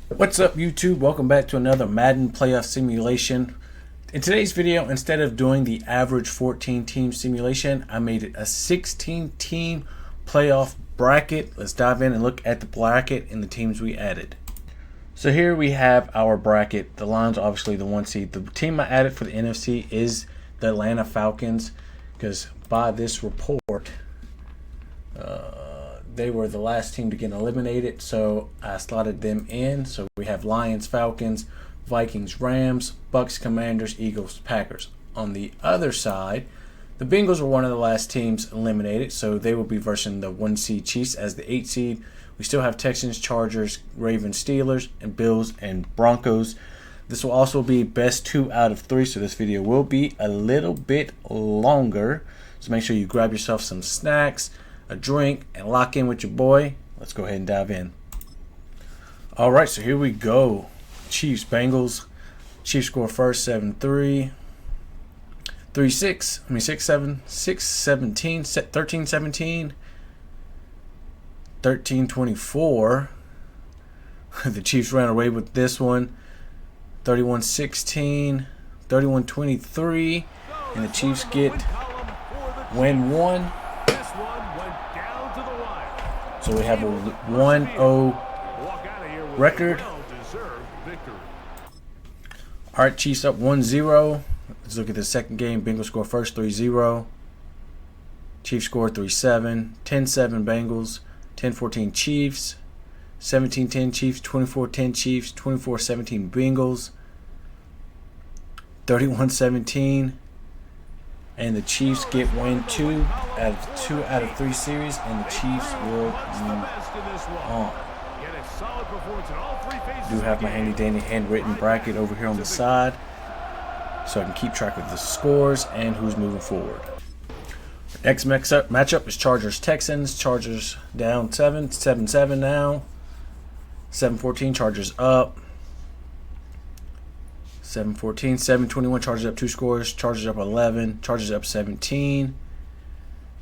What's up, YouTube? Welcome back to another Madden playoff simulation. In today's video, instead of doing the average 14-team simulation, I made it a 16-team playoff bracket. Let's dive in and look at the bracket and the teams we added. So here we have our bracket. The Lions, obviously the 1 seed. The team I added for the NFC is the Atlanta Falcons, because by this report, they were the last team to get eliminated, so I slotted them in. So we have Lions, Falcons, Vikings, Rams, Bucks, Commanders, Eagles, Packers. On the other side, the Bengals were one of the last teams eliminated, so they will be versing the 1 seed Chiefs as the 8 seed. We still have Texans, Chargers, Ravens, Steelers, and Bills and Broncos. This will also be best 2 out of 3, so this video will be a little bit longer. So make sure you grab yourself some snacks, a drink, and lock in with your boy. Let's go ahead and dive in. Alright, so here we go. Chiefs, Bengals. Chiefs score first, 7-3. 3-6. 6-7. 6-17. 13-17. 13-24. The Chiefs ran away with this one. 31-16. 31-23. And the Chiefs get win 1. So we have a 1-0 record. Alright, Chiefs up 1-0. Let's look at the second game. Bengals score first, 3-0. Chiefs score 3-7. 10-7 Bengals. 10-14 Chiefs. 17-10 Chiefs. 24-10 Chiefs. 24-17 Bengals. 31-17. And the Chiefs get win 2 out of 3 series, and the Chiefs will move on. I do have my handy dandy handwritten bracket over here on the side, so I can keep track of the scores and who's moving forward. Next matchup is Chargers Texans. Chargers down 7-7 now. 7-14 Chargers up. 7-14, 7-21, Chargers up 2 scores, Chargers up 11, Chargers up 17,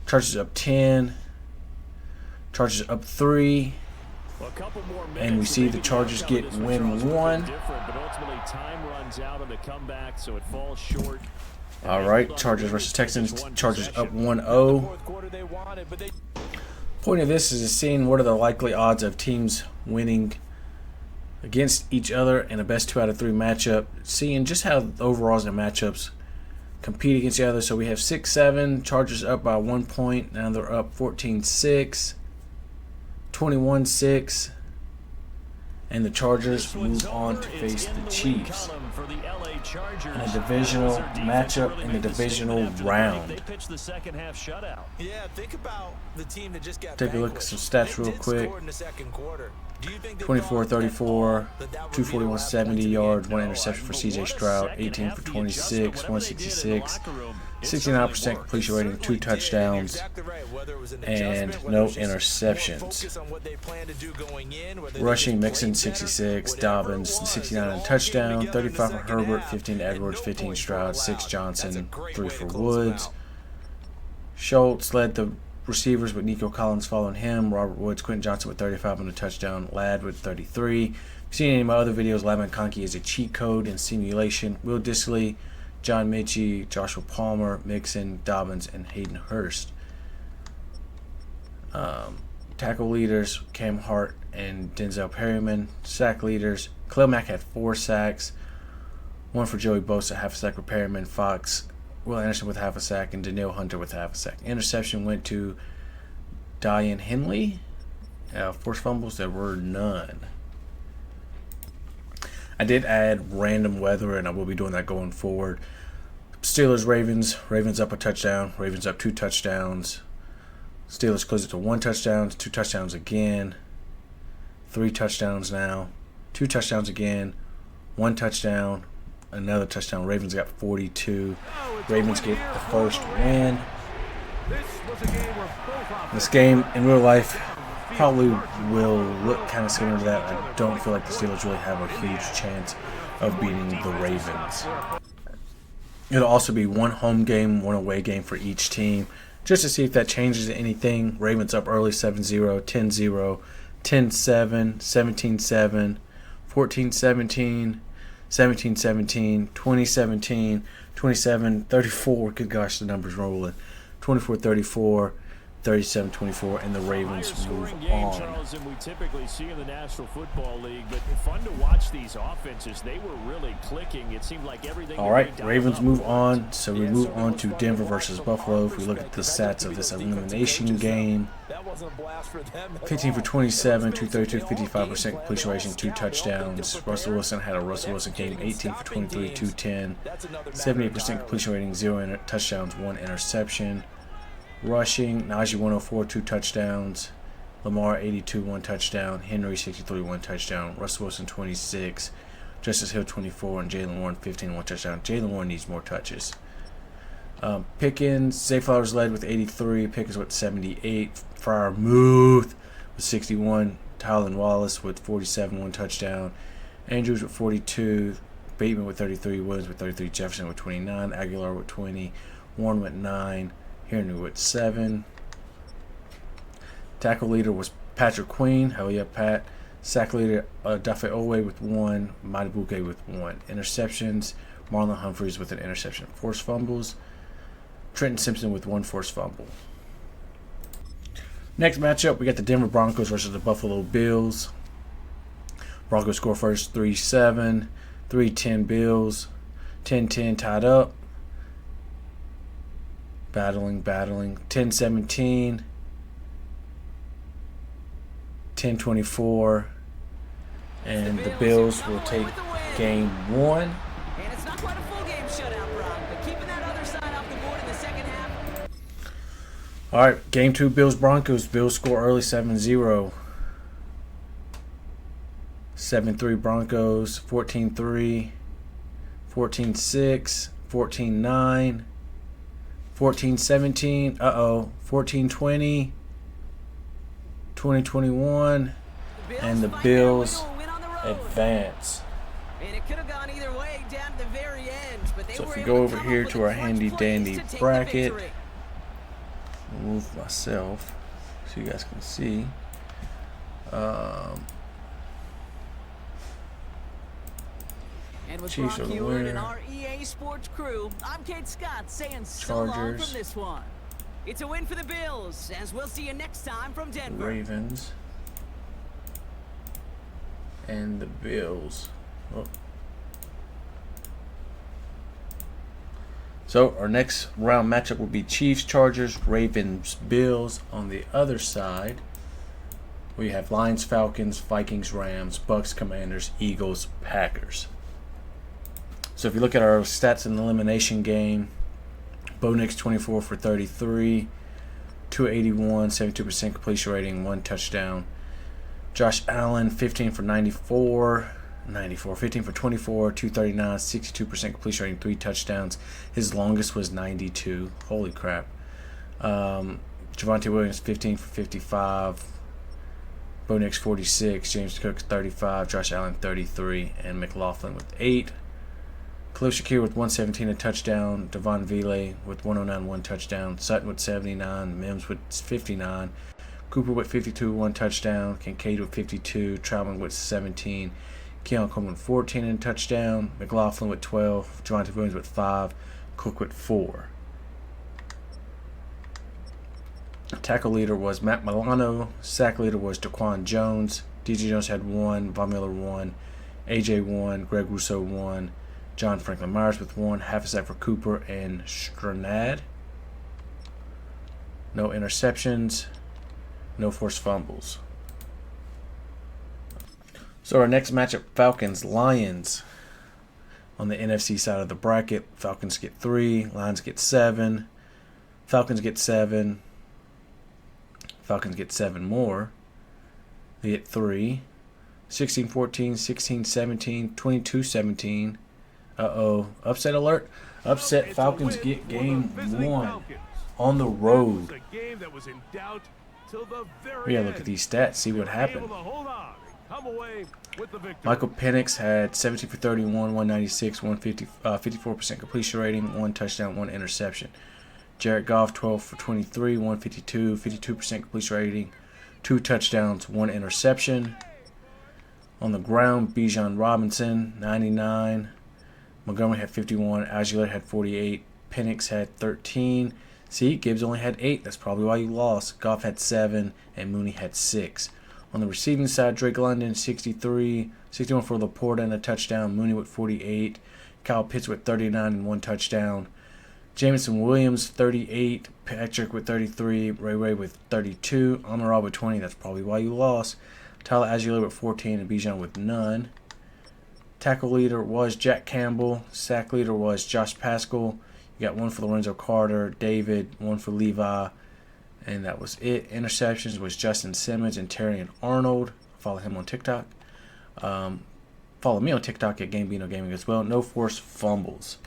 Chargers up 10, Chargers up 3, and we see the Chargers get win 1. Alright, Chargers versus Texans, Chargers up 1-0. Point of this is seeing what are the likely odds of teams winning against each other in a best 2 out of 3 matchup, seeing just how the overalls and matchups compete against each other. So we have 6-7, Chargers up by 1 point. Now they're up 14-6, 21-6, and the Chargers move on to face the Chiefs in a divisional matchup in the divisional round. Take a look at some stats real quick. 24-34, 241, 70 yards, 1 interception for C.J. Stroud, 18 for 26, 166, 69% completion rating, 2 touchdowns, and no interceptions. Rushing, Mixon, 66, Dobbins, 69 and touchdown, 35 for Herbert, 15 to Edwards, 15 Stroud, 6 Johnson, 3 for Woods. Schultz led the receivers with Nico Collins following him, Robert Woods, Quentin Johnson with 35 on the touchdown, Ladd with 33. If you've seen any of my other videos, Ladd McConkey is a cheat code in simulation. Will Dissly, John Mitchie, Joshua Palmer, Mixon, Dobbins, and Hayden Hurst. Tackle leaders, Cam Hart and Denzel Perryman. Sack leaders, Khalil Mack had 4 sacks, 1 for Joey Bosa, half a sack for Perryman, Fox, Will Anderson with half a sack, and Danielle Hunter with half a sack. Interception went to Diane Henley. Forced fumbles, there were none. I did add random weather, and I will be doing that going forward. Steelers, Ravens. Ravens up a touchdown. Ravens up 2 touchdowns. Steelers close it to 1 touchdown, 2 touchdowns again. 3 touchdowns now. 2 touchdowns again. 1 touchdown. Another touchdown. Ravens got 42. Ravens get the first win. This game in real life probably will look kind of similar to that. I don't feel like the Steelers really have a huge chance of beating the Ravens. It'll also be 1 home game, 1 away game for each team, just to see if that changes anything. Ravens up early, 7-0, 10-0, 10-7, 17-7, 14-17, 17-17, 20-17, 27-34. Good gosh, the numbers rolling. 24-34. 37-24, and the Ravens move on. Charles, than we typically see in the National Football League, but fun to watch these offenses. They were really clicking. It seemed like everything. All right, Ravens move on. So we move on to Denver versus Buffalo. If we look at the stats of this elimination game, 15 for 27, 232, 55% completion ratio, 2 touchdowns. Russell Wilson had a Russell Wilson game, 18 for 23, 210, 78% completion rating, 0 touchdowns, 1 interception. Rushing, Najee 104, 2 touchdowns. Lamar 82, 1 touchdown. Henry 63, 1 touchdown. Russell Wilson 26. Justice Hill 24, and Jalen Warren 15, 1 touchdown. Jalen Warren needs more touches. Pickens, Zay Flowers led with 83. Pickens with 78. Freiermuth with 61. Tylan Wallace with 47, 1 touchdown. Andrews with 42. Bateman with 33. Williams with 33. Jefferson with 29. Aguilar with 20. Warren with 9. Henry with 7. Tackle leader was Patrick Queen. Hell yeah, Pat. Sack leader Dafe Owe with 1. Madibuke with 1. Interceptions, Marlon Humphreys with an interception. Forced fumbles, Trenton Simpson with 1 forced fumble. Next matchup, we got the Denver Broncos versus the Buffalo Bills. Broncos score first, 3-7. 3-10 Bills. 10-10 tied up. Battling. 10-17. 10-24. And the Bills will take game 1. And it's not quite a full game shutout, Brock, but keeping that other side off the board in the second half. All right, game 2, Bills Broncos. Bills score early, 7-0. 7-3 Broncos. 14-3. 14-6. 14-9. 14-17, 14-20, 20-21, and the Bills advance. And it could have gone either way down to the very end, but they So if were we able go to over come here up to with our the clutch handy plays dandy to take the bracket, victory. move myself so you guys can see. And with Chiefs Brock are the Hewitt and winner. our EA Sports crew, I'm Kate Scott saying so long Chargers. from this one. It's a win for the Bills, as we'll see you next time from Denver. Ravens and the Bills. Oh. So our next round matchup will be Chiefs, Chargers, Ravens, Bills. On the other side, we have Lions, Falcons, Vikings, Rams, Bucks, Commanders, Eagles, Packers. So if you look at our stats in the elimination game, Bo Nix 24 for 33, 281, 72% completion rating, 1 touchdown. Josh Allen 15 for 15 for 24, 239, 62% completion rating, 3 touchdowns. His longest was 92. Holy crap. Javonte Williams 15 for 55, Bo Nix 46, James Cook 35, Josh Allen 33, and McLaughlin with 8. Khalil Shakir with 117, a touchdown. Devon Vile with 109, 1 touchdown. Sutton with 79. Mims with 59. Cooper with 52, 1 touchdown. Kincaid with 52. Troutman with 17. Keon Coleman with 14 and a touchdown. McLaughlin with 12. Javonte Williams with 5. Cook with 4. Tackle leader was Matt Milano. Sack leader was Daquan Jones. DJ Jones had 1. Von Miller 1. AJ 1. Greg Rousseau 1. John Franklin Myers with 1, half a sack for Cooper and Stranad. No interceptions, no forced fumbles. So our next matchup, Falcons, Lions. On the NFC side of the bracket, Falcons get 3, Lions get 7. Falcons get 7. Falcons get 7 more. They get 3. 16-14, 16-17, 22-17. Upset alert. Upset. Falcons get game 1 on the road. We gotta look at these stats, see what happened. Michael Penix had 17 for 31, 196, 54% completion rating, 1 touchdown, 1 interception. Jared Goff 12 for 23, 152, 52% completion rating, 2 touchdowns, 1 interception. On the ground, Bijan Robinson, 99. Montgomery had 51. Aguilar had 48. Penix had 13. See, Gibbs only had 8. That's probably why you lost. Goff had 7. And Mooney had 6. On the receiving side, Drake London, 63. 61 for Laporta and a touchdown. Mooney with 48. Kyle Pitts with 39 and 1 touchdown. Jameson Williams, 38. Patrick with 33. Ray with 32. Amon-Ra with 20. That's probably why you lost. Tyler Aguilar with 14 and Bijan with none. Tackle leader was Jack Campbell. Sack leader was Josh Paschal. You got 1 for Lorenzo Carter. David, 1 for Levi. And that was it. Interceptions was Justin Simmons and Terry and Arnold. Follow him on TikTok. Follow me on TikTok at GameBino Gaming as well. No forced fumbles.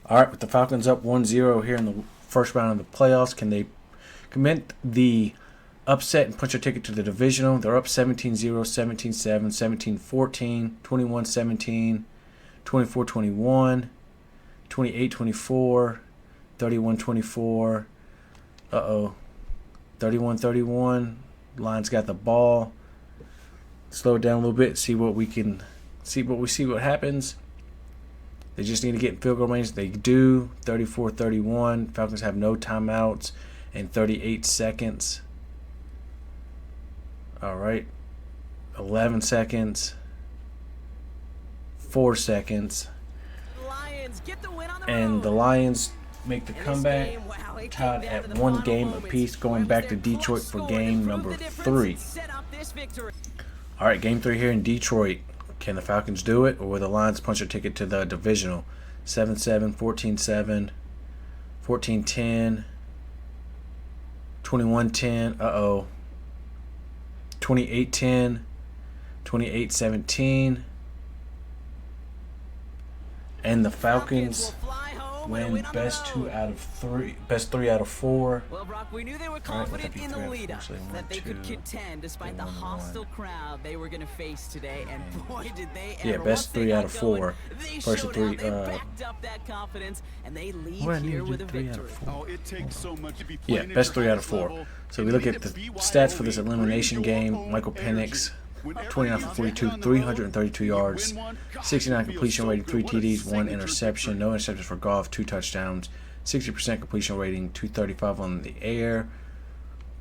All right, with the Falcons up 1-0 here in the first round of the playoffs, can they commit the upset and punch a ticket to the divisional? They're up 17-0, 17-7, 17-14, 21-17, 24-21, 28-24, 31-24. 31-31. Lions got the ball. Slow it down a little bit. See what happens. They just need to get in field goal range. They do. 34-31. Falcons have no timeouts and 38 seconds. All right. 11 seconds. 4 seconds. And the Lions make the comeback. Tied at 1 game apiece, going back to Detroit for game number 3. All right, game 3 here in Detroit. Can the Falcons do it, or will the Lions punch a ticket to the divisional? 7-7, 14-7, 14-10, 21-10. 28-10, 28-17, and the Falcons win best 3 out of 4. Well, Brock, we knew they were confident in the lead-up, that they could contend despite the hostile crowd they were going to face today, and boy, did they ever. Yeah, best 3 out of 4. First 3. Backed up that confidence, and they leave here with a victory. Oh, it takes so much to be Yeah, best 3 out of 4. So we look at the stats for this elimination game. Michael Penix, 29 for 42, 332 yards, 69 completion rating, 3 TDs, 1 interception, no interceptions for Goff, 2 touchdowns, 60% completion rating, 235 on the air,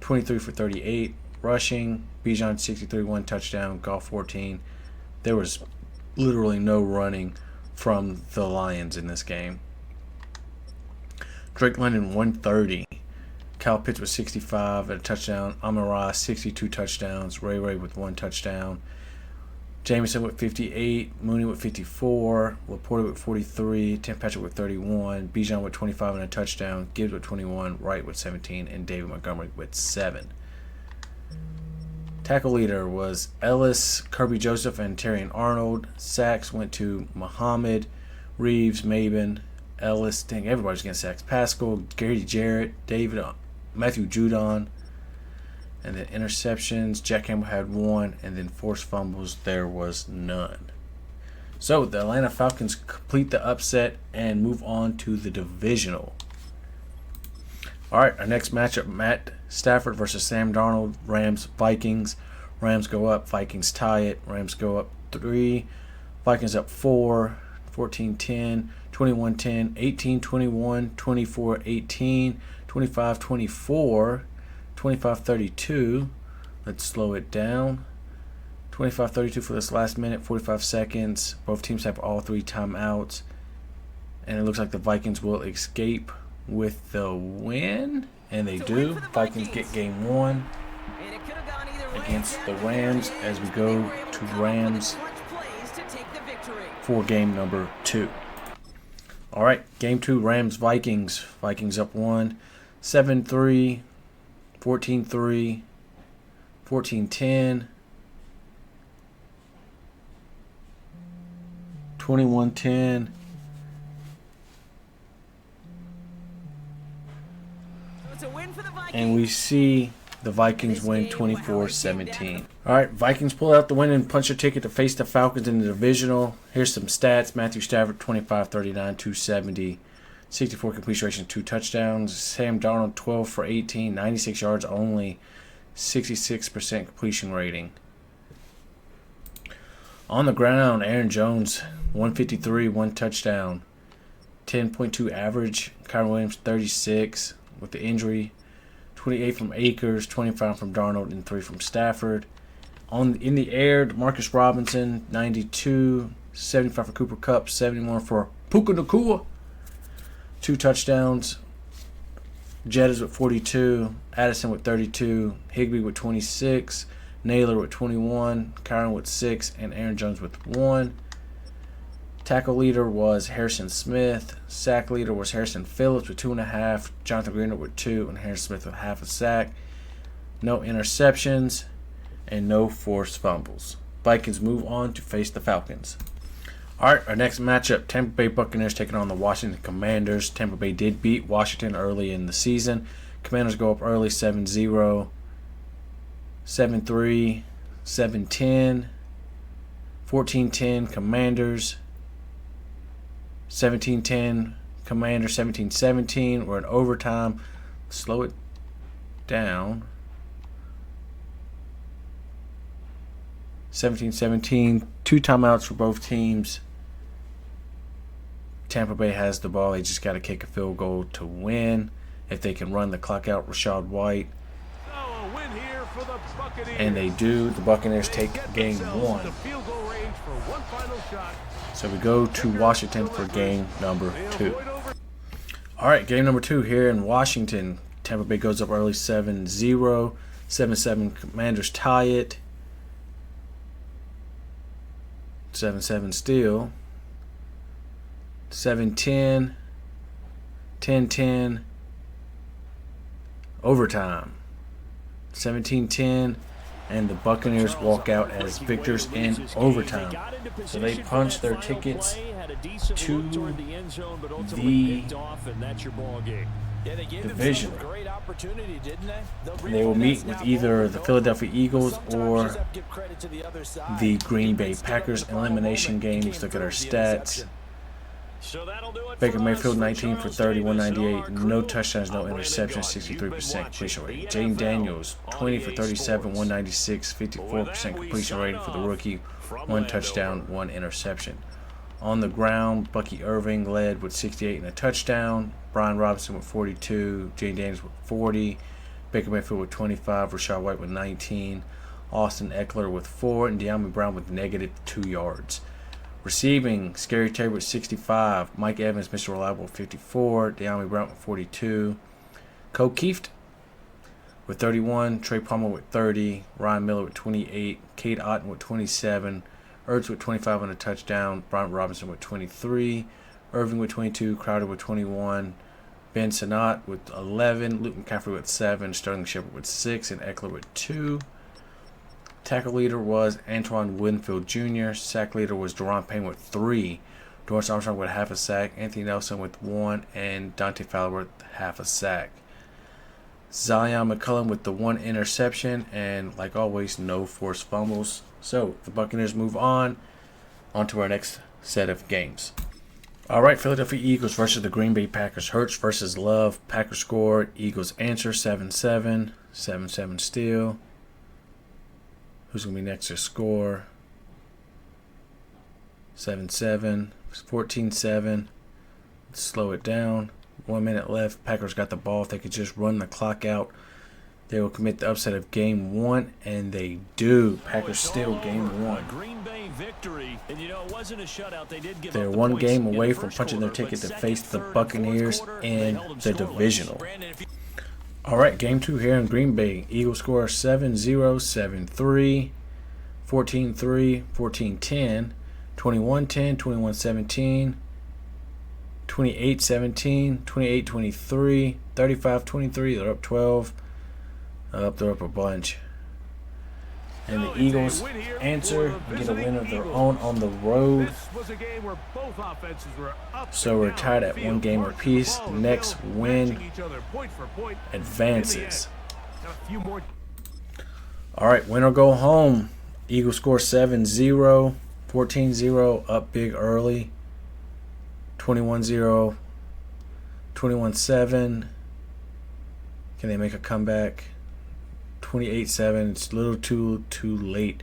23 for 38 rushing, Bijan 63, 1 touchdown, Goff 14. There was literally no running from the Lions in this game. Drake London 130. Kyle Pitts with 65 at a touchdown. Amon-Ra 62 touchdowns. Ray with 1 touchdown. Jameson with 58. Mooney with 54. Laporta with 43. Tim Patrick with 31. Bijan with 25 and a touchdown. Gibbs with 21. Wright with 17. And David Montgomery with 7. Tackle leader was Ellis, Kirby Joseph, and Terry and Arnold. Sacks went to Muhammad, Reeves, Mabin, Ellis. Dang, everybody's getting sacks. Paschal, Gary Jarrett, David, Matthew Judon. And then interceptions, Jack Campbell had 1. And then forced fumbles, there was none. So the Atlanta Falcons complete the upset and move on to the divisional. All right, our next matchup, Matt Stafford versus Sam Darnold, Rams, Vikings. Rams go up, Vikings tie it. Rams go up 3, Vikings up 4, 14-10, 21-10, 18-21, 24-18, 25-24, 25-32. Let's slow it down. 25-32 for this last minute, 45 seconds. Both teams have all 3 timeouts. And it looks like the Vikings will escape with the win. And they do. Vikings get game 1 against the Rams as we go to Rams for game number 2. All right, game 2, Rams Vikings. Vikings up 1, 7-3, 14-3, 14-10, 21-10. And we see the Vikings win 24-17. All right, Vikings pull out the win and punch a ticket to face the Falcons in the divisional. Here's some stats. Matthew Stafford, 25-39, 270. 64 completion ratio, 2 touchdowns. Sam Darnold, 12 for 18, 96 yards only, 66% completion rating. On the ground, Aaron Jones, 153, 1 touchdown. 10.2 average. Kyron Williams, 36 with the injury. 28 from Akers, 25 from Darnold, and 3 from Stafford. In the air, Marcus Robinson, 92, 75 for Cooper Kupp, 71 for Puka Nacua. 2 touchdowns. Jettas with 42, Addison with 32, Higbee with 26, Naylor with 21, Kyron with 6, and Aaron Jones with 1. Tackle leader was Harrison Smith. Sack leader was Harrison Phillips with 2.5, Jonathan Greener with 2, and Harrison Smith with half a sack. No interceptions and no forced fumbles. Vikings move on to face the Falcons. All right, our next matchup, Tampa Bay Buccaneers taking on the Washington Commanders. Tampa Bay did beat Washington early in the season. Commanders go up early 7-0, 7-3, 7-10, 14-10 Commanders, 17-10 Commanders, 17-17. We're in overtime. Slow it down. 17-17. 2 timeouts for both teams. Tampa Bay has the ball. They just got to kick a field goal to win. If they can run the clock out, Rachaad White. And they do. The Buccaneers take game 1. So we go to Washington for game number 2. All right, game number 2 here in Washington. Tampa Bay goes up early 7-0. 7-7 Commanders tie it. 7-7 still. 7-10, 10-10, overtime. 17-10, and the Buccaneers walk out as victors in overtime. So they punch their tickets to the division. They will meet with either the Philadelphia Eagles or the Green Bay Packers. Elimination games. Look at our stats. Baker Mayfield 19 for 30, 198, no touchdowns, no interceptions, 63% completion rate. Jane Daniels 20 for 37, 196, 54% completion rating for the rookie, 1 touchdown, 1 interception. On the ground, Bucky Irving led with 68 and a touchdown. Brian Robinson with 42, Jane Daniels with 40, Baker Mayfield with 25, Rachaad White with 19, Austin Eckler with 4, and De'Ami Brown with -2 yards. Receiving, Scary Terry with 65, Mike Evans, Mr. Reliable with 54, De'Ami Brown with 42, Cole Kieft with 31, Trey Palmer with 30, Ryan Miller with 28, Cade Otton with 27, Ertz with 25 and a touchdown, Brian Robinson with 23, Irving with 22, Crowder with 21, Ben Sinnott with 11, Luke McCaffrey with 7, Sterling Shepard with 6, and Eckler with 2. Tackle leader was Antoine Winfield Jr. Sack leader was Deron Payne with 3. Dorrance Armstrong with half a sack. Anthony Nelson with 1. And Dante Fowler with half a sack. Zion McCullum with the 1 interception. And like always, no forced fumbles. So the Buccaneers move on to our next set of games. All right, Philadelphia Eagles versus the Green Bay Packers. Hurts versus Love. Packers score. Eagles answer 7-7. 7-7 still. Who's going to be next to score? 7-7. 14-7. Slow it down. 1 minute left. Packers got the ball. If they could just run the clock out, they will commit the upset of game 1, and they do. Packers still game 1. They're 1 game away from punching their ticket to face the Buccaneers in the divisional. All right, game 2 here in Green Bay. Eagles score 7-0, 7-3, 14-3, 14-10, 21-10, 21-17, 28-17, 28-23, 35-23. They're up 12. They're up a bunch. And the Eagles answer and get a win of their own on the road. So we're tied at 1 game apiece. The next win advances. All right, win or go home. Eagles score 7-0, 14-0, up big early. 21-0, 21-7. Can they make a comeback? 28-7. It's a little too late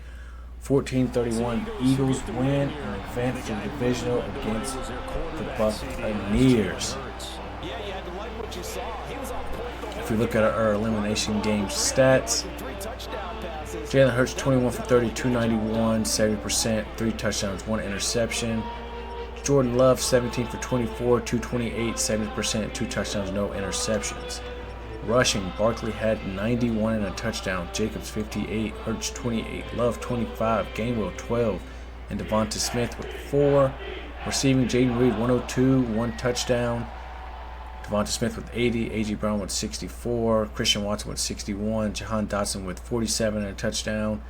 14-31 Eagles win and advance to the divisional against the Buccaneers. If we look at our elimination game stats, Jalen Hurts 21 for 30, 291, 70%, 3 touchdowns, 1 interception. Jordan Love 17 for 24, 228, 70%, 2 touchdowns, no interceptions. Rushing, Barkley had 91 and a touchdown, Jacobs 58, Hurts 28, Love 25, Gainwell 12, and Devonta Smith with 4. Receiving, Jaden Reed 102, 1 touchdown. Devonta Smith with 80, A.J. Brown with 64, Christian Watson with 61, Jahan Dotson with 47 and a touchdown,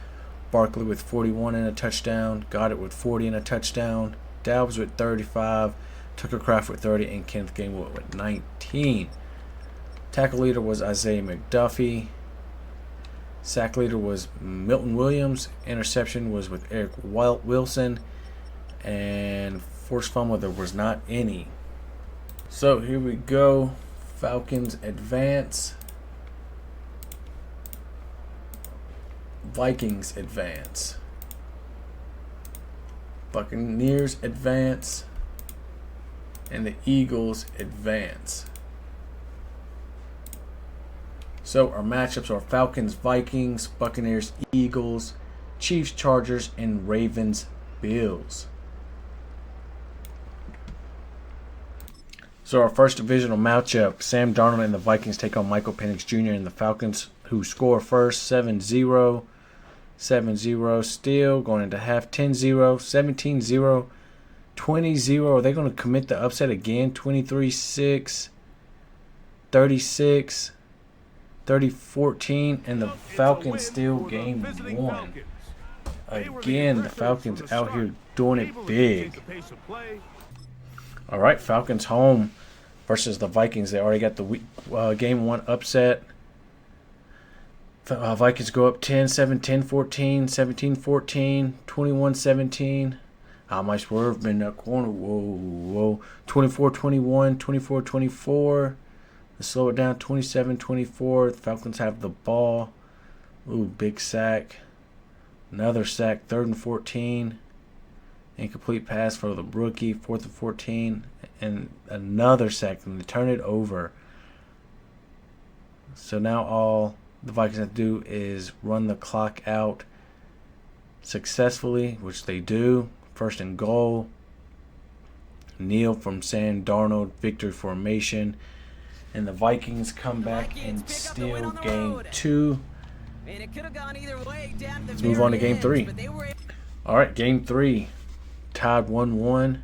Barkley with 41 and a touchdown, Goddard with 40 and a touchdown, Dalbs with 35, Tucker Kraft with 30, and Kenneth Gainwell with 19. Tackle leader was Isaiah McDuffie. Sack leader was Milton Williams. Interception was with Eric Wilson. And forced fumble, there was not any. So here we go. Falcons advance. Vikings advance. Buccaneers advance. And the Eagles advance. So our matchups are Falcons, Vikings, Buccaneers, Eagles, Chiefs, Chargers, and Ravens, Bills. So our first divisional matchup, Sam Darnold and the Vikings take on Michael Penix Jr. and the Falcons, who score first 7-0. 7-0 still going into half 10-0, 17-0, 20-0. Are they going to commit the upset again? 23-6, 36, 30-14, and the Falcons still game 1. Again, the Falcons out here doing it big. All right, Falcons home versus the Vikings. They already got the game 1 upset. Vikings go up 10-7, 10-14, 17-14, 21-17. My swerve in that corner. Whoa. 24-21, 24-24. Let's slow it down. 27-24. The Falcons have the ball. Ooh, big sack. Another sack. 3rd and 14. Incomplete pass for the rookie. 4th and 14. And another sack. And they turn it over. So now all the Vikings have to do is run the clock out successfully, which they do. 1st and goal. Kneel from Sam Darnold. Victory formation. And the Vikings come back and steal game 2. Let's move on to game 3. All right, game 3. Tied 1-1.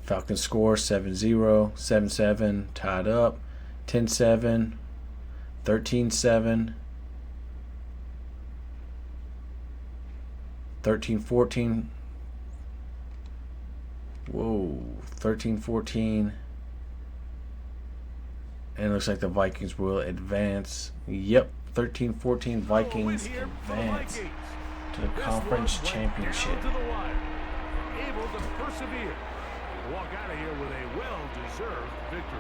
Falcons score 7-0, 7-7. Tied up. 10-7. 13-7. 13-14. Whoa. 13-14. And it looks like the Vikings will advance. Yep, 13-14 Vikings advance to the conference championship.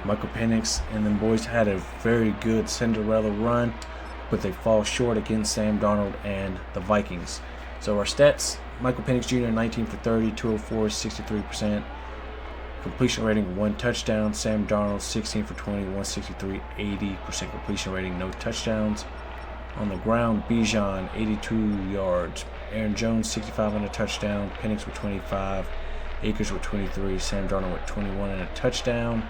Michael Penix and them boys had a very good Cinderella run, but they fall short against Sam Darnold and the Vikings. So our stats, Michael Penix Jr. 19 for 30, 204, 63%. Completion rating, 1 touchdown. Sam Darnold, 16 for 20, 163, 80% completion rating, no touchdowns. On the ground, Bijan, 82 yards. Aaron Jones, 65 and a touchdown. Penix with 25. Akers with 23. Sam Darnold with 21 and a touchdown.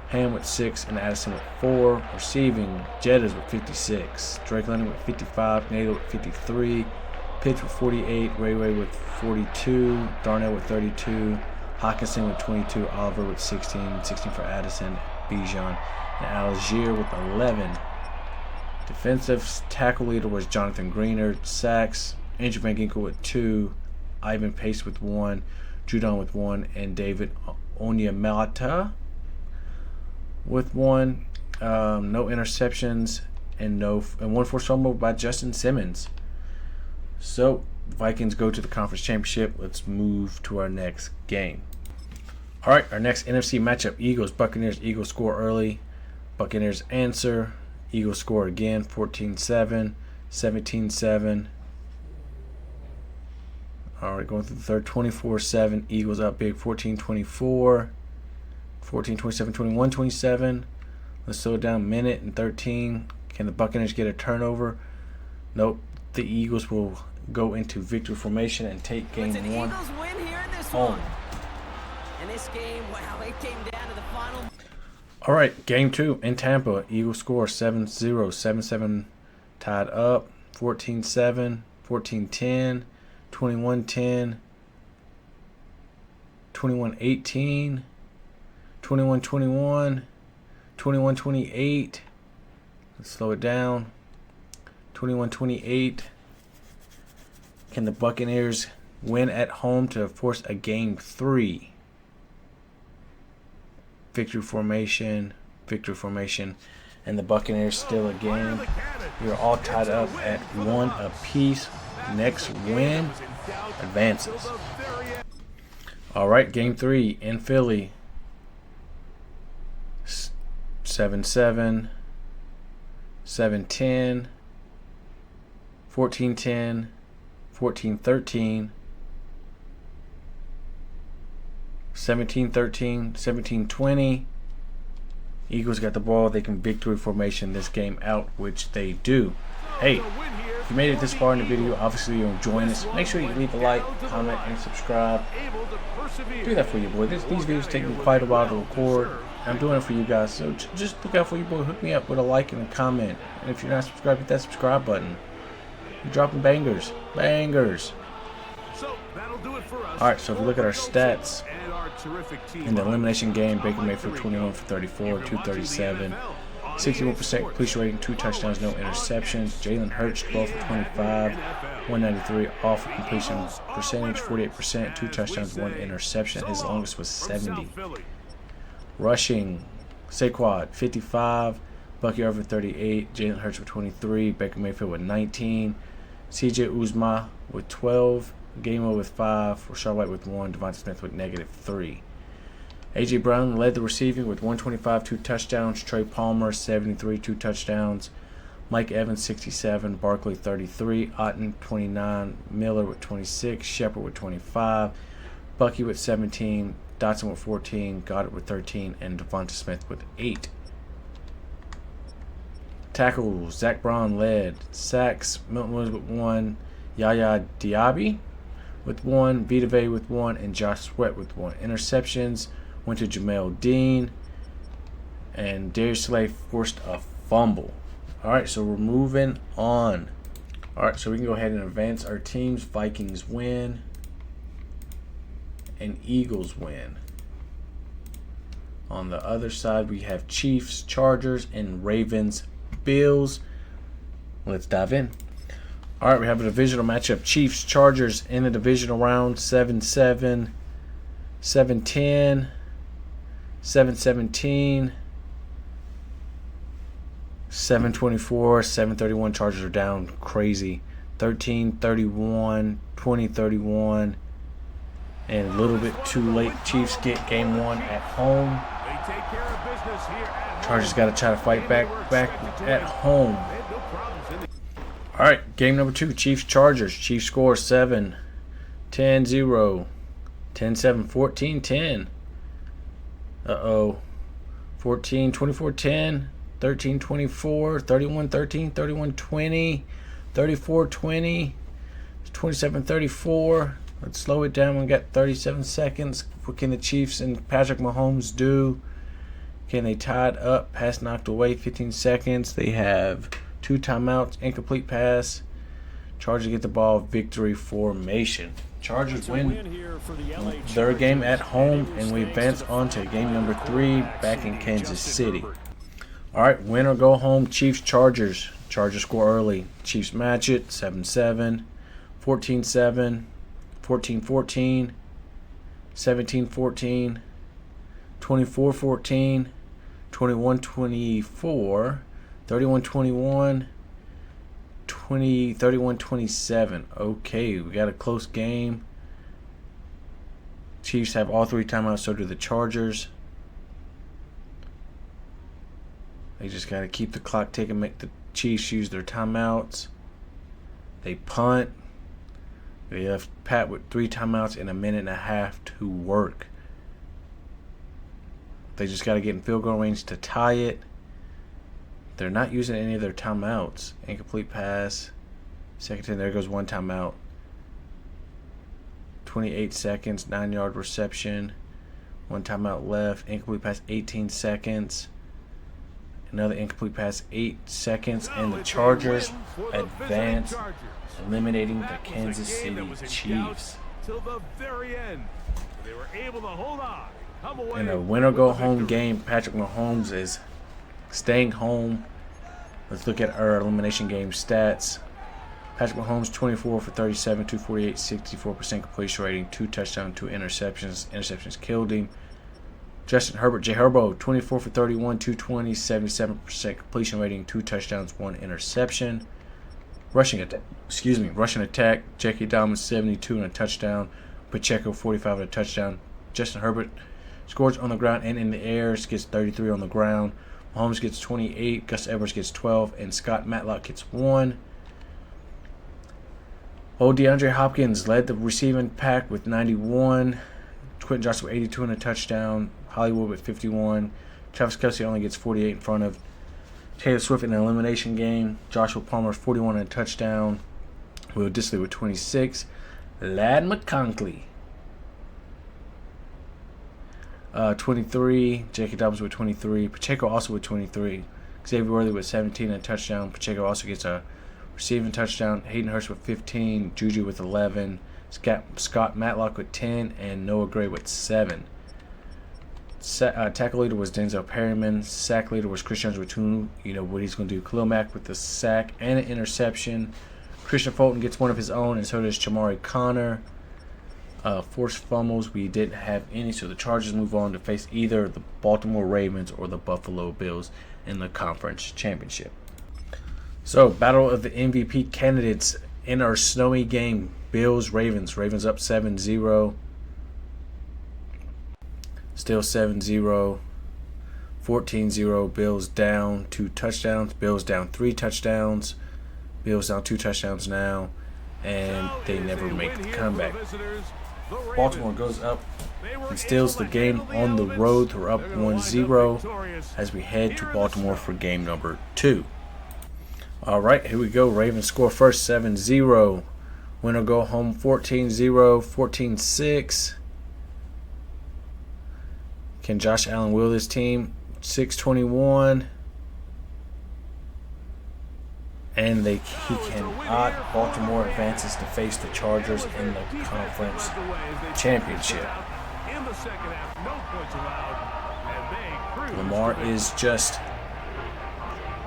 Ham with 6 and Addison with 4. Receiving, Jettas with 56. Drake London with 55. Nato with 53. Pitts with 48. Ray with 42. Darnell with 32. Hawkinson with 22, Oliver with 16, 16 for Addison, Bijan, and Algier with 11. Defensive tackle leader was Jonathan Greener. Sacks, Andrew Van Ginkel with 2, Ivan Pace with 1, Judon with 1, and David Onyemata with 1. No interceptions and 1 forced fumble by Justin Simmons. So Vikings go to the conference championship. Let's move to our next game. All right, our next NFC matchup, Eagles, Buccaneers. Eagles score early. Buccaneers answer. Eagles score again, 14-7, 17-7. All right, going through the third, 24-7. Eagles up big, 14-24. 14-27, 21-27. Let's slow it down. Minute and 13. Can the Buccaneers get a turnover? Nope. The Eagles will go into victory formation and take game one home. And this game, wow, it came down to the final. All right, game two in Tampa. Eagles score 7-0, 7-7 tied up, 14-7, 14-10, 21-10, 21-18, 21-21, 21-28. Let's slow it down. 21-28. Can the Buccaneers win at home to force a game three? Victory formation, and the Buccaneers still a game. We are all tied up at 1 apiece. Next win advances. All right, game three in Philly. 7-7, 7-10, 14-10, 14-13, 17-13, 17-20. Eagles got the ball. They can victory formation this game out, which they do. Hey, if you made it this far in the video, obviously you're enjoying this. Make sure you leave a like, comment, and subscribe. Do that for you, boy. These videos take me quite a while to record. I'm doing it for you guys, so just look out for you, boy. Hook me up with a like and a comment. And if you're not subscribed, hit that subscribe button. You're dropping bangers. So that'll do it for us. All right, so if you look at our stats Team in the elimination game, Baker Mayfield 21 for 34, 237, 61% completion rating, 2 touchdowns, no interceptions. Jalen Hurts 12 for 25, 193 off completion percentage, 48%, 2 touchdowns, 1 interception. His longest was 70. Rushing, Saquon 55, Bucky Irvin 38, Jalen Hurts with 23, Baker Mayfield with 19, CJ Uzomah with 12, Gainwell with 5, Rachaad White with 1, Devonta Smith with -3. A.J. Brown led the receiving with 125, 2 touchdowns. Trey Palmer 73, 2 touchdowns. Mike Evans 67, Barkley 33, Otten 29, Miller with 26, Shepard with 25, Bucky with 17, Dotson with 14, Goddard with 13, and Devonta Smith with 8. Tackles, Zach Brown led. Sacks, Milton Williams with 1, Yaya Diaby with 1, Vita Vea with 1, and Josh Sweat with 1. Interceptions went to Jamel Dean, and Darius Slay forced a fumble. All right, so we're moving on. All right, so we can go ahead and advance our teams. Vikings win, and Eagles win. On the other side, we have Chiefs, Chargers, and Ravens, Bills. Let's dive in. All right, we have a divisional matchup. Chiefs, Chargers in the divisional round, 7-7, 7-10, 7-17, 7-24, 7-31. Chargers are down crazy. 13-31, 20-31, and a little bit too late. Chiefs get game one at home. Chargers got to try to fight back at home. All right, game number 2, Chiefs, Chargers. Chiefs score 7, 10-0, 10-7, 14-10. 14, 24-10, 13-24, 31-13, 31-20, 34-20, 27-34. Let's slow it down. We got 37 seconds. What can the Chiefs and Patrick Mahomes do? Can they tie it up? Pass knocked away, 15 seconds. They have 2 timeouts, incomplete pass. Chargers get the ball, victory formation. Chargers win their game at home, and we advance on to game number 3 back in Kansas City. All right, win or go home, Chiefs, Chargers. Chargers score early. Chiefs match it, 7-7, 14-7, 14-14, 17-14, 24-14, 21-24, 31-21, 31-27. Okay, we got a close game. Chiefs have all 3 timeouts, so do the Chargers. They just got to keep the clock ticking, make the Chiefs use their timeouts. They punt. They left Pat with 3 timeouts and a minute and a half to work. They just got to get in field goal range to tie it. They're not using any of their timeouts. Incomplete pass. Second 10. There goes 1 timeout. 28 seconds. 9-yard reception. 1 timeout left. Incomplete pass. 18 seconds. Another incomplete pass. 8 seconds. And the Chargers advance, eliminating the Kansas City Chiefs. Till the very end, they were able to hold on. In a winner-go-home game, Patrick Mahomes is staying home. Let's look at our elimination game stats. Patrick Mahomes, 24 for 37, 248, 64% completion rating, 2 touchdowns, 2 interceptions. Interceptions killed him. Justin Herbert, J. Herbo, 24 for 31, 220, 77% completion rating, 2 touchdowns, 1 interception. Rushing attack. J.K. Dobbins, 72 and a touchdown. Pacheco, 45 and a touchdown. Justin Herbert scores on the ground and in the air. Gets 33 on the ground. Mahomes gets 28. Gus Edwards gets 12. And Scott Matlock gets 1. Old DeAndre Hopkins led the receiving pack with 91. Quentin Johnson with 82 and a touchdown. Hollywood with 51. Travis Kelce only gets 48 in front of Taylor Swift in an elimination game. Joshua Palmer 41 and a touchdown. Will Disley with 26. Ladd McConkey 23. J.K. Dobbins with 23. Pacheco also with 23. Xavier Worthy with 17 and a touchdown. Pacheco also gets a receiving touchdown. Hayden Hurst with 15. Juju with 11. Scott Matlock with 10. And Noah Gray with 7. Tackle leader was Denzel Perryman. Sack leader was Chris Jones with 2. You know what he's going to do. Khalil Mack with the sack and an interception. Christian Fulton gets one of his own, and so does Chamari Connor. Forced fumbles, we didn't have any, so the Chargers move on to face either the Baltimore Ravens or the Buffalo Bills in the conference championship. So, battle of the MVP candidates in our snowy game. Bills-Ravens. Ravens up 7-0. Still 7-0. 14-0. Bills down 2 touchdowns. Bills down 3 touchdowns. Bills down 2 touchdowns now. And they never make the comeback. Baltimore goes up and steals the game on the road. They're up 1-0 as we head to Baltimore for game number 2. All right, here we go. Ravens score first, 7-0. Winner go home, 14-0, 14-6. Can Josh Allen will this team? 6-21. And he cannot. Baltimore advances to face the Chargers in the conference championship. Lamar is just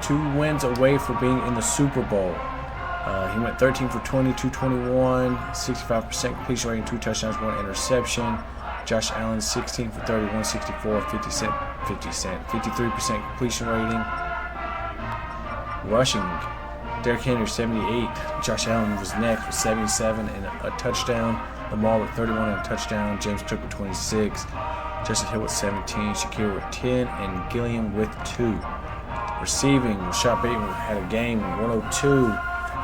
2 wins away from being in the Super Bowl. He went 13 for 20, 221, 65% completion rating, 2 touchdowns, 1 interception. Josh Allen 16 for 31, 64, 53% completion rating. Rushing, Derrick Henry 78. Josh Allen was next with 77 and a touchdown. Lamar with 31 and a touchdown. James Cook with 26. Justin Hill with 17. Shakir with 10. And Gilliam with 2. Receiving, Rashad Bateman had a game 102.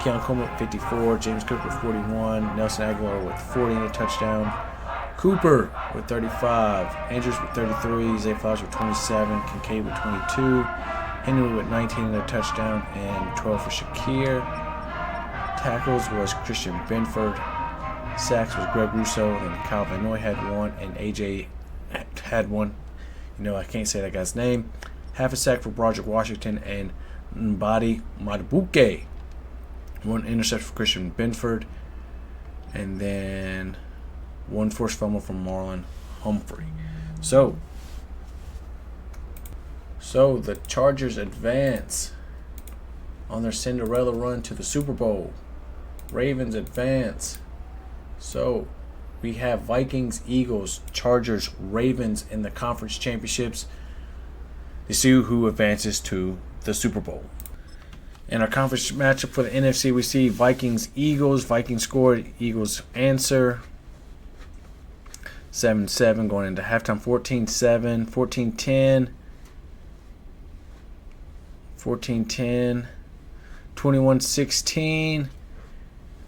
Keon Coleman with 54. James Cook with 41. Nelson Aguilar with 40 and a touchdown. Cooper with 35. Andrews with 33. Zay Flowers with 27. Kincaid with 22. Henry with 19 and a touchdown and 12 for Shakir. Tackles was Christian Benford. Sacks was Greg Rousseau, and Kyle Van Noy had 1, and AJ had 1. You know, I can't say that guy's name. Half a sack for Broderick Washington and Mbadi Madubuke. 1 interception for Christian Benford. And then 1 forced fumble from Marlon Humphrey. So the Chargers advance on their Cinderella run to the Super Bowl. Ravens advance. So we have Vikings, Eagles, Chargers, Ravens in the conference championships to see who advances to the Super Bowl. In our conference matchup for the NFC, we see Vikings, Eagles. Vikings scored, Eagles answer. 7-7 going into halftime. 14-7, 14-10. 14-10, 21-16,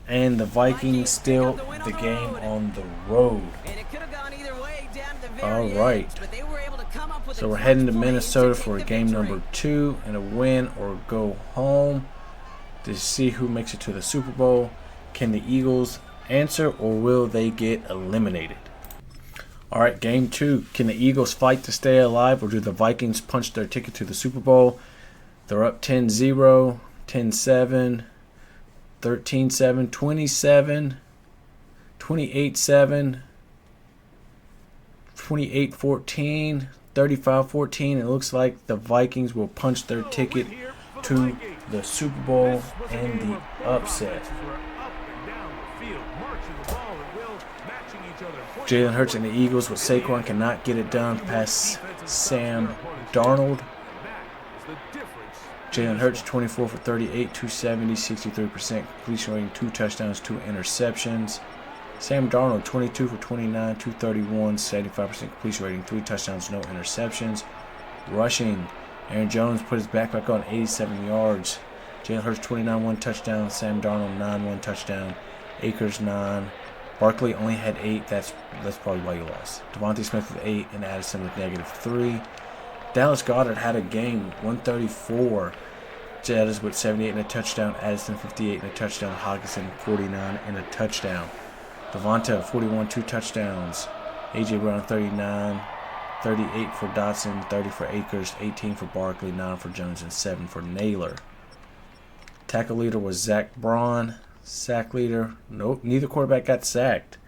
And the Vikings still the game on the road. All right. So we're heading to Minnesota for game number 2 and a win or go home to see who makes it to the Super Bowl. Can the Eagles answer or will they get eliminated? All right, game 2. Can the Eagles fight to stay alive or do the Vikings punch their ticket to the Super Bowl? They're up 10-0, 10-7. 13-7, 27, 28-7, 28-14, 35-14. It looks like the Vikings will punch their ticket to the Super Bowl and the upset. Jalen Hurts and the Eagles with Saquon cannot get it done past Sam Darnold. Jalen Hurts, 24 for 38, 270, 63% completion rating, 2 touchdowns, 2 interceptions. Sam Darnold, 22 for 29, 231, 75% completion rating, 3 touchdowns, no interceptions. Rushing, Aaron Jones put his backpack on, 87 yards. Jalen Hurts, 29, 1 touchdown. Sam Darnold, 9, 1 touchdown. Akers, 9. Barkley only had 8. That's probably why you lost. Devontae Smith with 8 and Addison with -3. Dallas Goedert had a game, 134. Jettas with 78 and a touchdown. Addison 58 and a touchdown. Hockenson 49 and a touchdown. Devonta 41, 2 touchdowns. A.J. Brown 39, 38 for Dotson, 30 for Akers, 18 for Barkley, 9 for Jones, and 7 for Naylor. Tackle leader was Zach Braun. Sack leader, nope, neither quarterback got sacked.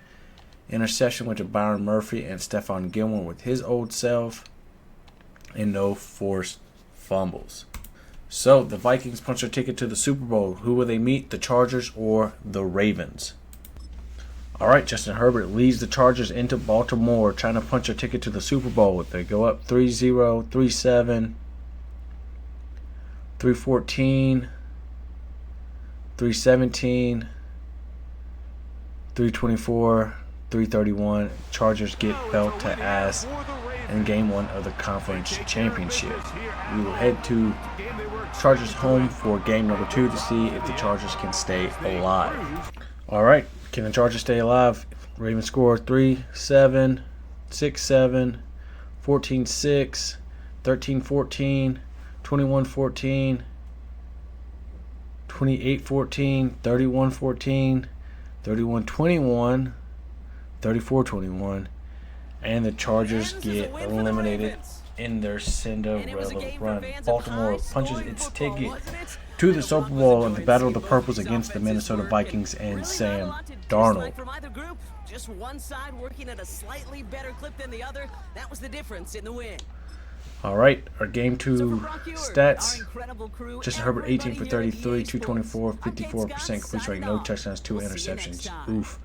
Interception went to Byron Murphy and Stephon Gilmore with his old self. And no forced fumbles. So the Vikings punch their ticket to the Super Bowl. Who will they meet, the Chargers or the Ravens? All right, Justin Herbert leads the Chargers into Baltimore, trying to punch their ticket to the Super Bowl. They go up 3-0, 3-7, 3-14, 3-17, 3-24, 3-31. Chargers get belt to ass in game 1 of the conference championship. We will head to Chargers home for game number 2 to see if the Chargers can stay alive. All right, can the Chargers stay alive? Ravens score 3-7, 6-7, 14-6, 13-14, 21-14, 28-14, 31-14, 31-21, 34-21. And the Chargers get eliminated in their Cinderella run. Baltimore punches its ticket to the Super Bowl in the Battle of the Purples against the Minnesota Vikings and Sam Darnold. Just one side working at a slightly better clip than the other. That was the difference in the win. All right, our game 2 stats. Justin Herbert, 18 for 33, 224, 54% completion rate, no touchdowns, 2 interceptions. Oof.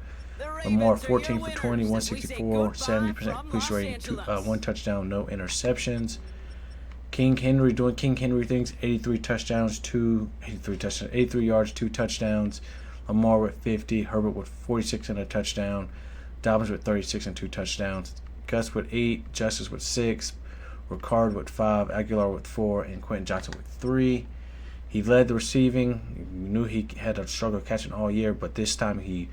Lamar 14 for 20, 164, 70% completion rating, 1 touchdown, no interceptions. King Henry doing King Henry things, 83 yards, 2 touchdowns. Lamar with 50, Herbert with 46 and a touchdown. Dobbins with 36 and 2 touchdowns. Gus with 8, Justice with 6, Ricard with 5, Aguilar with 4, and Quentin Johnson with 3. He led the receiving. We knew he had a struggle catching all year, but this time he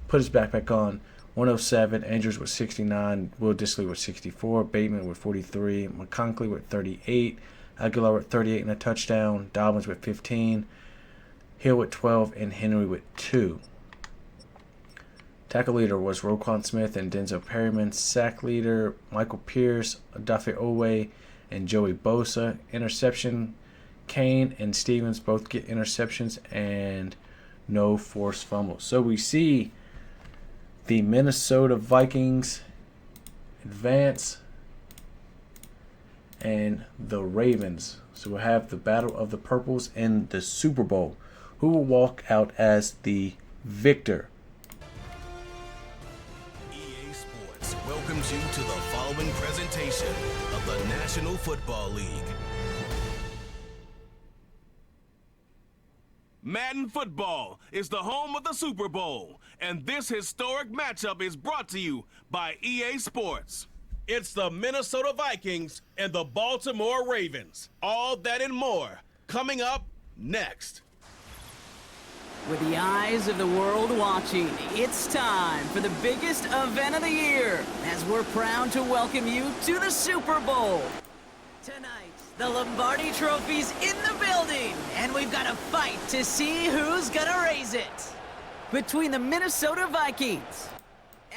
put his backpack on. 107, Andrews with 69, Will Dissly with 64, Bateman with 43, McConkley with 38, Aguilar with 38 and a touchdown, Dobbins with 15, Hill with 12, and Henry with 2. Tackle leader was Roquan Smith and Denzel Perryman. Sack leader, Michael Pierce, Odafe Owe, and Joey Bosa. Interception, Kane and Stevens both get interceptions and no forced fumbles. So we see the Minnesota Vikings advance and the Ravens. So we'll have the Battle of the Purples in the Super Bowl. Who will walk out as the victor? EA Sports welcomes you to the following presentation of the National Football League. Madden Football is the home of the Super Bowl, and this historic matchup is brought to you by EA Sports. It's the Minnesota Vikings and the Baltimore Ravens. All that and more coming up next. With the eyes of the world watching, it's time for the biggest event of the year, as we're proud to welcome you to the Super Bowl. Tonight, the Lombardi Trophy's in the building, and we've got a fight to see who's gonna raise it. Between the Minnesota Vikings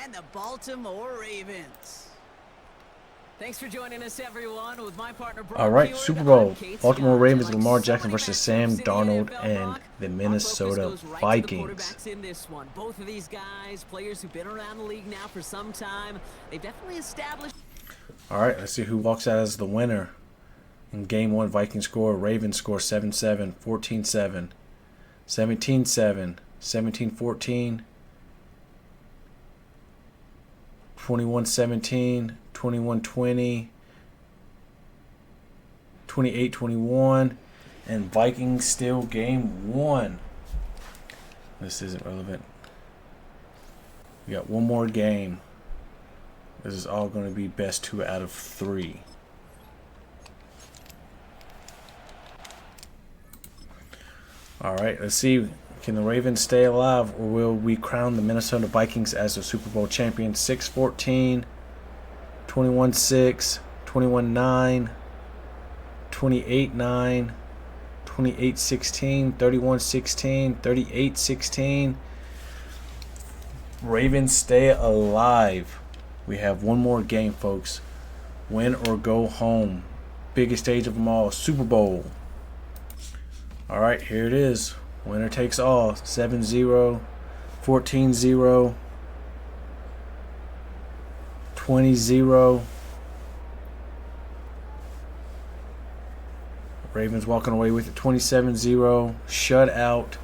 and the Baltimore Ravens. Thanks for joining us, everyone, with my partner, Brock. All right, Super Bowl. Baltimore Ravens, Lamar Jackson versus Sam Darnold and the Minnesota Vikings. In this one. Both of these guys, players who've been around the league now for some time, they've definitely established. All right, let's see who walks out as the winner. In Game 1, Vikings score, Ravens score 7-7, 14-7, 17-7, 17-14, 21-17, 21-20, 28-21, and Vikings still Game 1. This isn't relevant. We got one more game. This is all going to be best 2 out of 3. All right, let's see. Can the Ravens stay alive, or will we crown the Minnesota Vikings as the Super Bowl champion? 6-14, 21-6, 21-9, 28-9, 28-16, 31-16, 38-16. Ravens stay alive. We have one more game, folks. Win or go home. Biggest stage of them all, Super Bowl. All right, here it is. Winner takes all. 7-0, 14-0, 20-0. Ravens walking away with it. 27-0. Shutout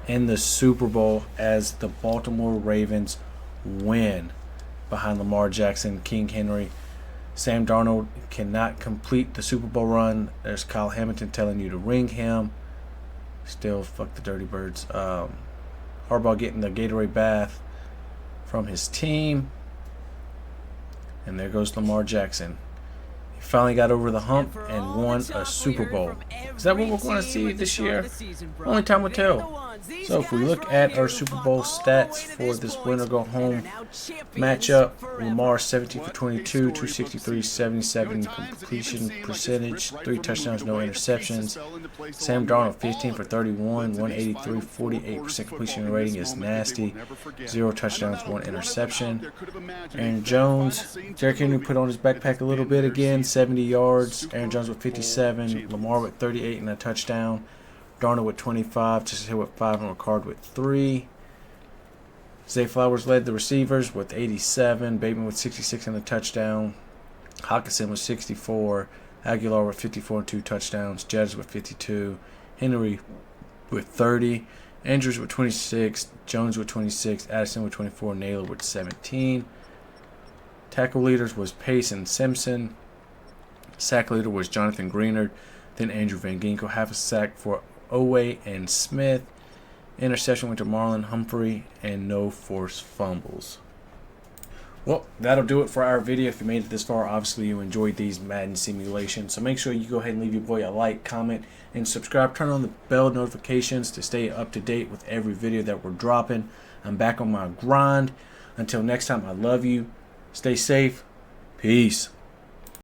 in the Super Bowl as the Baltimore Ravens win behind Lamar Jackson, King Henry. Sam Darnold cannot complete the Super Bowl run. There's Kyle Hamilton telling you to ring him. Still, fuck the Dirty Birds. Harbaugh getting the Gatorade bath from his team. And there goes Lamar Jackson. He finally got over the hump and won a Super Bowl. Is that what we're going to see this year? Only time will tell. So if we look at our Super Bowl stats for this win or go home matchup, Lamar 17 for 22, 263, 77 completion percentage, 3 touchdowns, no interceptions. Sam Darnold 15 for 31, 183, 48% completion rating is nasty, 0 touchdowns, 1 interception. Aaron Jones, Derrick Henry put on his backpack a little bit again, 70 yards. Aaron Jones with 57, Lamar with 38 and a touchdown. Darnold with 25, just hit with 5, and Ricard with 3. Zay Flowers led the receivers with 87. Bateman with 66 and a touchdown. Hawkinson with 64. Aguilar with 54 and 2 touchdowns. Judge with 52. Henry with 30. Andrews with 26. Jones with 26. Addison with 24. Naylor with 17. Tackle leaders was Pace and Simpson. Sack leader was Jonathan Greenard. Then Andrew Van Ginkel, half a sack for Owe and Smith. Interception went to Marlon Humphrey, and no forced fumbles. Well, that'll do it for our video. If you made it this far, obviously you enjoyed these Madden simulations. So make sure you go ahead and leave your boy a like, comment, and subscribe. Turn on the bell notifications to stay up to date with every video that we're dropping. I'm back on my grind. Until next time, I love you. Stay safe. Peace.